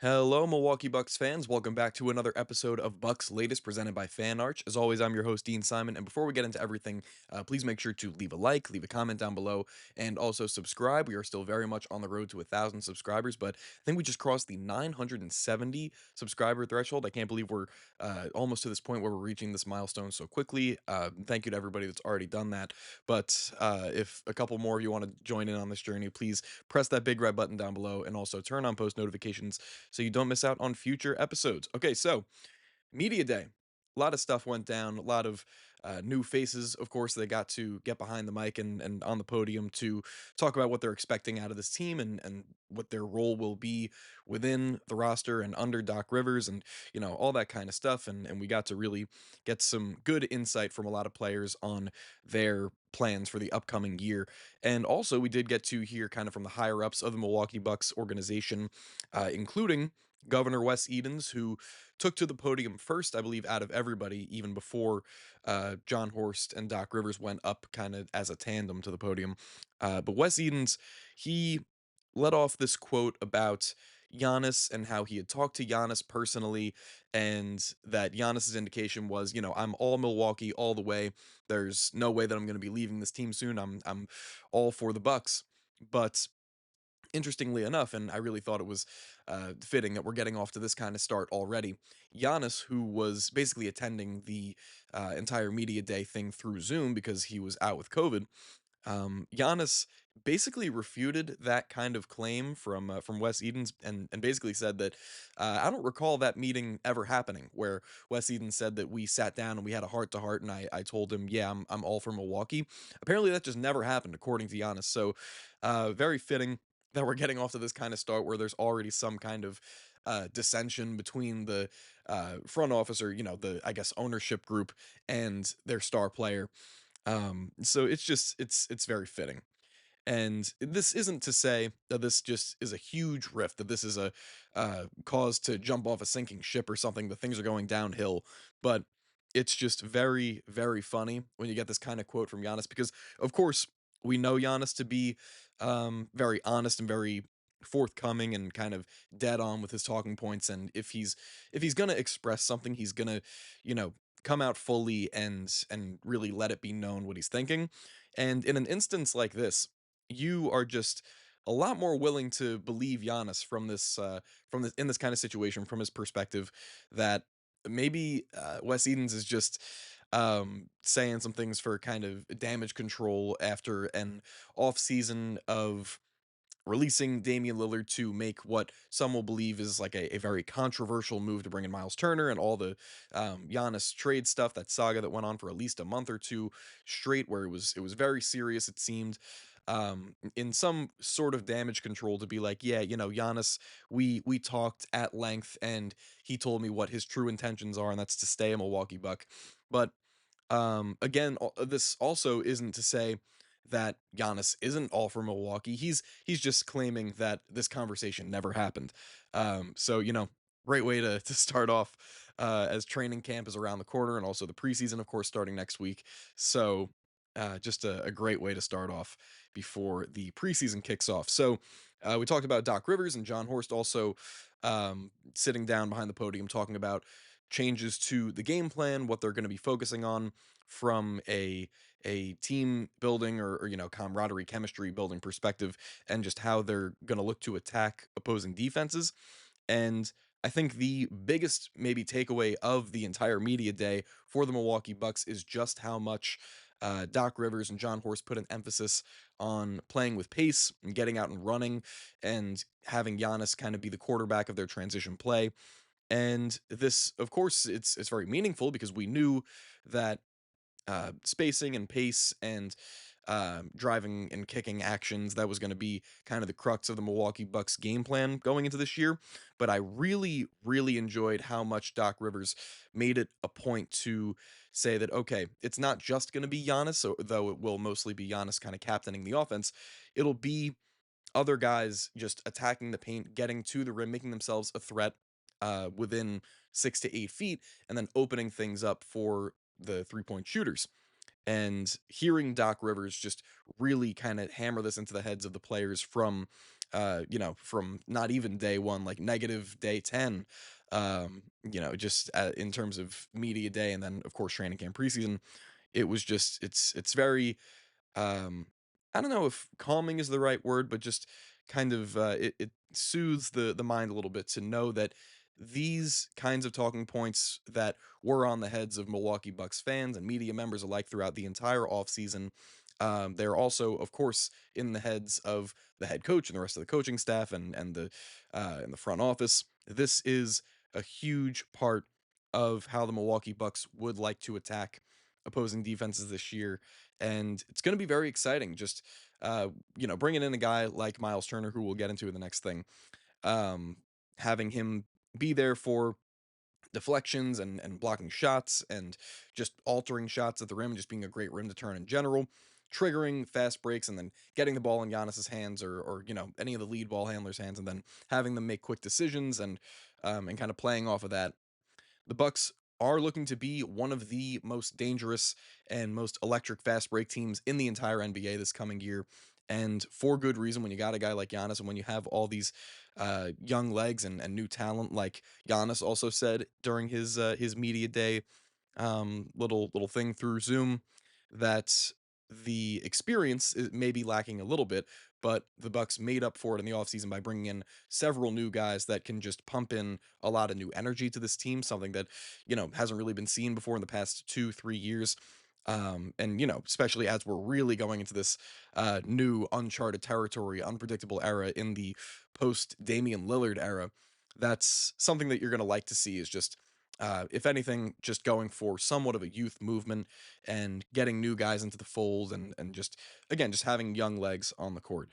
Hello, Milwaukee Bucks fans. Welcome back to another episode of Bucks Latest presented by Fan Arch. As always, I'm your host, Dean Simon. And before we get into everything, please make sure to leave a like, leave a comment down below, and also subscribe. We are still very much on the road to 1,000 subscribers, but I think we just crossed the 970 subscriber threshold. I can't believe we're almost to this point where we're reaching this milestone so quickly. Thank you to everybody that's already done that. But if a couple more of you want to join in on this journey, please press that big red button down below and also turn on post notifications so you don't miss out on future episodes. Okay, so Media Day. A lot of stuff went down, a lot of new faces, of course, they got to get behind the mic and on the podium to talk about what they're expecting out of this team and what their role will be within the roster and under Doc Rivers and, all that kind of stuff. And we got to really get some good insight from a lot of players on their plans for the upcoming year. And also, we did get to hear kind of from the higher ups of the Milwaukee Bucks organization, including Governor Wes Edens, who took to the podium first, I believe, out of everybody, even before John Horst and Doc Rivers went up kind of as a tandem to the podium. But Wes Edens, he let off this quote about Giannis and how he had talked to Giannis personally, and that Giannis's indication was, I'm all Milwaukee all the way. There's no way that I'm going to be leaving this team soon. I'm all for the Bucks. But interestingly enough, and I really thought it was fitting that we're getting off to this kind of start already. Giannis, who was basically attending the entire media day thing through Zoom because he was out with COVID, Giannis basically refuted that kind of claim from Wes Edens and basically said that I don't recall that meeting ever happening where Wes Edens said that we sat down and we had a heart to heart and I told him, yeah, I'm all for Milwaukee. Apparently that just never happened according to Giannis. So very fitting that we're getting off to this kind of start where there's already some kind of dissension between the front office or the I guess ownership group and their star player. So it's very fitting. And this isn't to say that this just is a huge rift, that this is a cause to jump off a sinking ship or something, that things are going downhill. But it's just very, very funny when you get this kind of quote from Giannis, because of course we know Giannis to be very honest and very forthcoming and kind of dead on with his talking points. And if he's gonna express something, he's gonna, you know, come out fully and really let it be known what he's thinking. And in an instance like this, you are just a lot more willing to believe Giannis from this in this kind of situation from his perspective that maybe Wes Edens is just saying some things for kind of damage control after an off season of releasing Damian Lillard to make what some will believe is like a very controversial move to bring in Myles Turner and all the Giannis trade stuff, that saga that went on for at least a month or two straight, where it was very serious. It seemed in some sort of damage control to be like, yeah, Giannis, we talked at length and he told me what his true intentions are, and that's to stay a Milwaukee Buck. But again, this also isn't to say that Giannis isn't all for Milwaukee. He's just claiming that this conversation never happened. So great way to start off as training camp is around the corner, and also the preseason, of course, starting next week. So just a great way to start off before the preseason kicks off. So we talked about Doc Rivers and John Horst also sitting down behind the podium talking about changes to the game plan, what they're going to be focusing on from a team building or camaraderie chemistry building perspective, and just how they're going to look to attack opposing defenses. And I think the biggest maybe takeaway of the entire media day for the Milwaukee Bucks is just how much Doc Rivers and John Horst put an emphasis on playing with pace and getting out and running, and having Giannis kind of be the quarterback of their transition play. And this, of course, it's very meaningful because we knew that spacing and pace and driving and kicking actions, that was going to be kind of the crux of the Milwaukee Bucks game plan going into this year. But I really, really enjoyed how much Doc Rivers made it a point to say that, okay, it's not just going to be Giannis, though it will mostly be Giannis kind of captaining the offense. It'll be other guys just attacking the paint, getting to the rim, making themselves a threat within 6 to 8 feet, and then opening things up for the 3-point shooters. And hearing Doc Rivers just really kind of hammer this into the heads of the players from from not even day one, like negative day 10, just in terms of media day, and then of course training camp preseason. It was just, it's very, um I don't know if calming is the right word, but just kind of it soothes the mind a little bit to know that these kinds of talking points that were on the heads of Milwaukee Bucks fans and media members alike throughout the entire offseason, they're also of course in the heads of the head coach and the rest of the coaching staff and the front office. This is a huge part of how the Milwaukee Bucks would like to attack opposing defenses this year, and it's going to be very exciting. Just bringing in a guy like Myles Turner, who we'll get into in the next thing, um, having him be there for deflections and blocking shots and just altering shots at the rim, just being a great rim to turn in general, triggering fast breaks and then getting the ball in Giannis's hands or any of the lead ball handlers' hands, and then having them make quick decisions and kind of playing off of that. The Bucks are looking to be one of the most dangerous and most electric fast break teams in the entire NBA this coming year. And for good reason, when you got a guy like Giannis and when you have all these young legs and new talent, like Giannis also said during his media day little thing through Zoom, that the experience may be lacking a little bit, but the Bucks made up for it in the offseason by bringing in several new guys that can just pump in a lot of new energy to this team, something that hasn't really been seen before in the past 2-3 years. And especially as we're really going into this new uncharted territory, unpredictable era in the post Damian Lillard era, that's something that you're going to like to see, is just if anything, just going for somewhat of a youth movement and getting new guys into the fold and just, again, just having young legs on the court.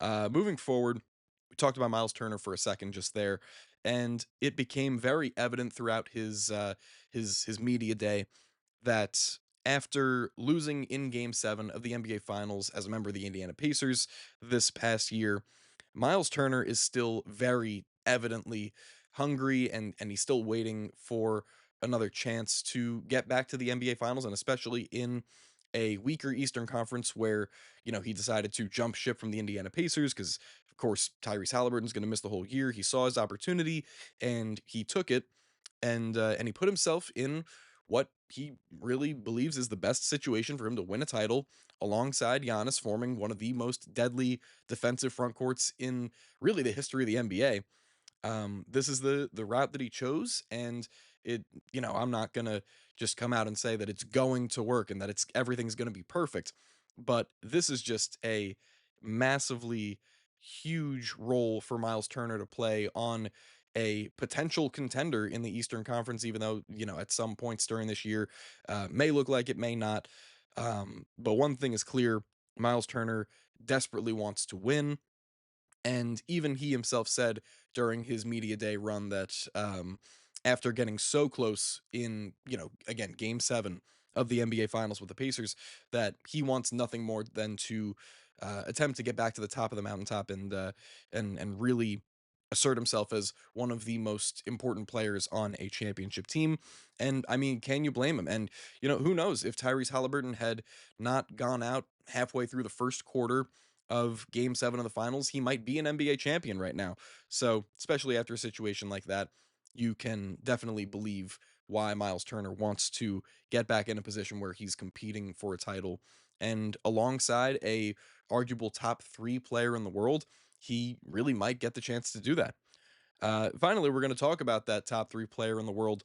Moving forward, we talked about Myles Turner for a second just there, and it became very evident throughout his media day that after losing in Game 7 of the NBA Finals as a member of the Indiana Pacers this past year, Myles Turner is still very evidently hungry, and he's still waiting for another chance to get back to the NBA Finals, and especially in a weaker Eastern Conference where, he decided to jump ship from the Indiana Pacers because, of course, Tyrese Halliburton's going to miss the whole year. He saw his opportunity and he took it, and he put himself in what he really believes is the best situation for him to win a title alongside Giannis, forming one of the most deadly defensive front courts in really the history of the NBA. This is the route that he chose, and I'm not gonna just come out and say that it's going to work and that it's everything's gonna be perfect, but this is just a massively huge role for Myles Turner to play on a potential contender in the Eastern Conference, even though, at some points during this year, may look like it may not. But one thing is clear: Myles Turner desperately wants to win, and even he himself said during his media day run that, after getting so close in, again, Game 7 of the NBA Finals with the Pacers, that he wants nothing more than to attempt to get back to the top of the mountaintop and really assert himself as one of the most important players on a championship team. And I mean, can you blame him? And who knows, if Tyrese Halliburton had not gone out halfway through the first quarter of Game 7 of the finals, he might be an NBA champion right now. So, especially after a situation like that, you can definitely believe why Myles Turner wants to get back in a position where he's competing for a title. And alongside a arguable top 3 player in the world, he really might get the chance to do that. Finally, we're going to talk about that top 3 player in the world,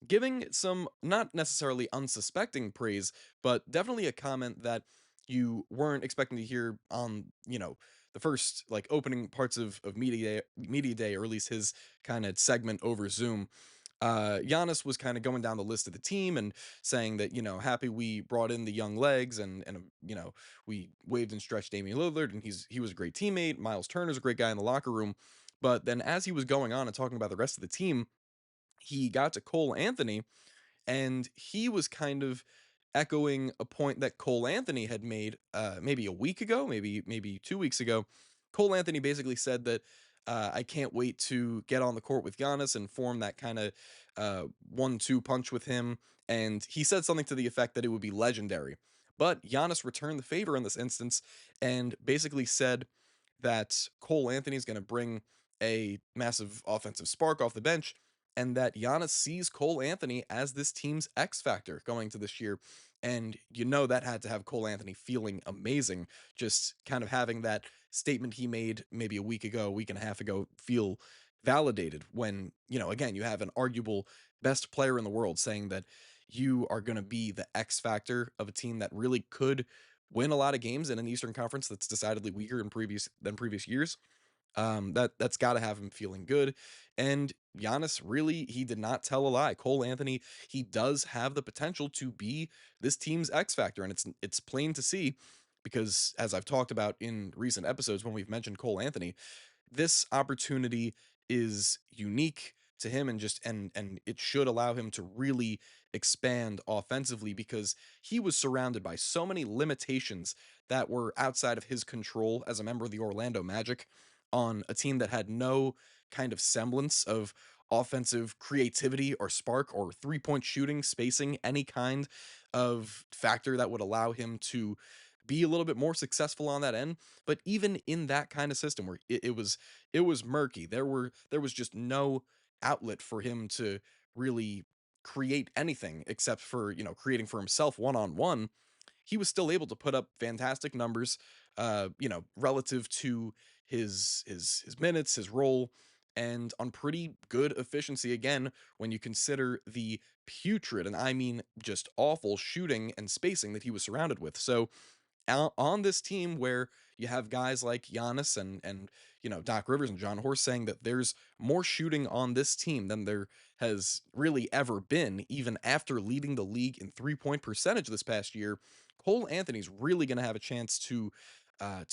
giving some not necessarily unsuspecting praise, but definitely a comment that you weren't expecting to hear on, the first like opening parts of media day, or at least his kind of segment over Zoom. Giannis was kind of going down the list of the team and saying that, happy we brought in the young legs, and we waved and stretched Damian Lillard, and he was a great teammate. Myles Turner's a great guy in the locker room. But then as he was going on and talking about the rest of the team, he got to Cole Anthony, and he was kind of echoing a point that Cole Anthony had made maybe a week ago, maybe 2 weeks ago. Cole Anthony basically said that, I can't wait to get on the court with Giannis and form that kind of 1-2 punch with him. And he said something to the effect that it would be legendary. But Giannis returned the favor in this instance and basically said that Cole Anthony is going to bring a massive offensive spark off the bench, and that Giannis sees Cole Anthony as this team's X factor going to this year. And that had to have Cole Anthony feeling amazing, just kind of having that statement he made maybe a week ago, a week and a half ago, feel validated when, again, you have an arguable best player in the world saying that you are going to be the X factor of a team that really could win a lot of games in an Eastern Conference that's decidedly weaker than previous years. That's got to have him feeling good. And Giannis really, he did not tell a lie. Cole Anthony, he does have the potential to be this team's X factor, and it's plain to see because as I've talked about in recent episodes when we've mentioned Cole Anthony, this opportunity is unique to him, and it should allow him to really expand offensively because he was surrounded by so many limitations that were outside of his control as a member of the Orlando Magic on a team that had no kind of semblance of offensive creativity or spark or three-point shooting, spacing, any kind of factor that would allow him to be a little bit more successful on that end. But even in that kind of system where it was murky, there was just no outlet for him to really create anything except for creating for himself one on one. He was still able to put up fantastic numbers, relative to his minutes, his role, and on pretty good efficiency again when you consider the putrid, and I mean just awful shooting and spacing that he was surrounded with. So on this team where you have guys like Giannis and Doc Rivers and John Horst saying that there's more shooting on this team than there has really ever been, even after leading the league in 3-point percentage this past year, Cole Anthony's really going to have a chance to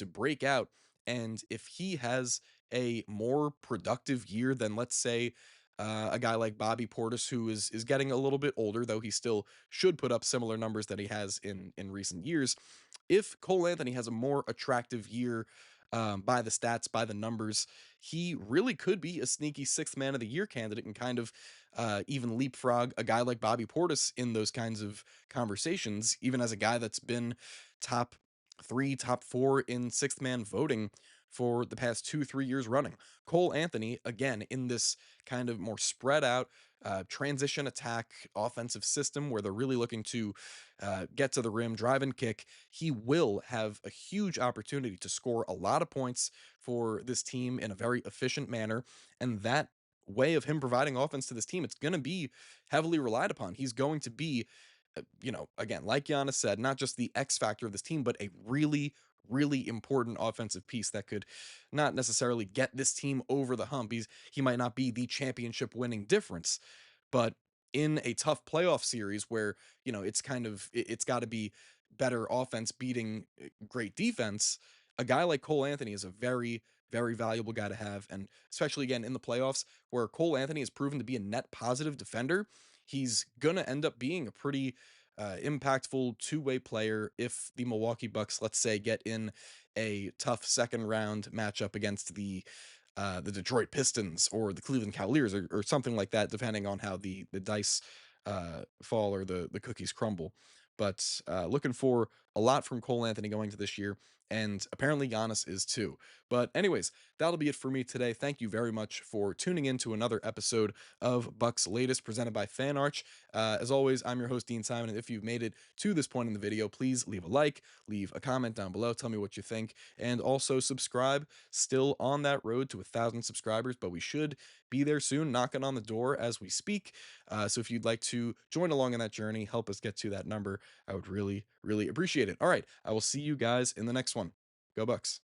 break out. And if he has a more productive year than, let's say, a guy like Bobby Portis, who is getting a little bit older, though he still should put up similar numbers that he has in recent years. If Cole Anthony has a more attractive year, by the stats, by the numbers, he really could be a sneaky sixth man of the year candidate and kind of even leapfrog a guy like Bobby Portis in those kinds of conversations, even as a guy that's been top three, top four in sixth man voting for the past 2, 3 years running. Cole Anthony, again, in this kind of more spread out transition attack offensive system where they're really looking to get to the rim, drive and kick, he will have a huge opportunity to score a lot of points for this team in a very efficient manner. And that way of him providing offense to this team, it's going to be heavily relied upon. He's going to be, again, like Giannis said, not just the X factor of this team, but a really, really important offensive piece that could not necessarily get this team over the hump. He might not be the championship winning difference, but in a tough playoff series where it's kind of it's got to be better offense beating great defense, a guy like Cole Anthony is a very, very valuable guy to have. And especially again in the playoffs where Cole Anthony has proven to be a net positive defender, he's gonna end up being a pretty impactful two-way player if the Milwaukee Bucks, let's say, get in a tough second round matchup against the Detroit Pistons or the Cleveland Cavaliers or something like that, depending on how the dice fall or the cookies crumble. But looking for a lot from Cole Anthony going to this year, and apparently Giannis is too. But anyways, that'll be it for me today. Thank you very much for tuning in to another episode of Bucks Latest presented by Fan Arch. As always, I'm your host Dean Simon, and if you've made it to this point in the video, please leave a like, leave a comment down below, tell me what you think, and also subscribe. Still on that road to 1,000 subscribers, but we should be there soon, knocking on the door as we speak. So if you'd like to join along in that journey, help us get to that number, I would really, really appreciate it. All right, I will see you guys in the next one. Go Bucks.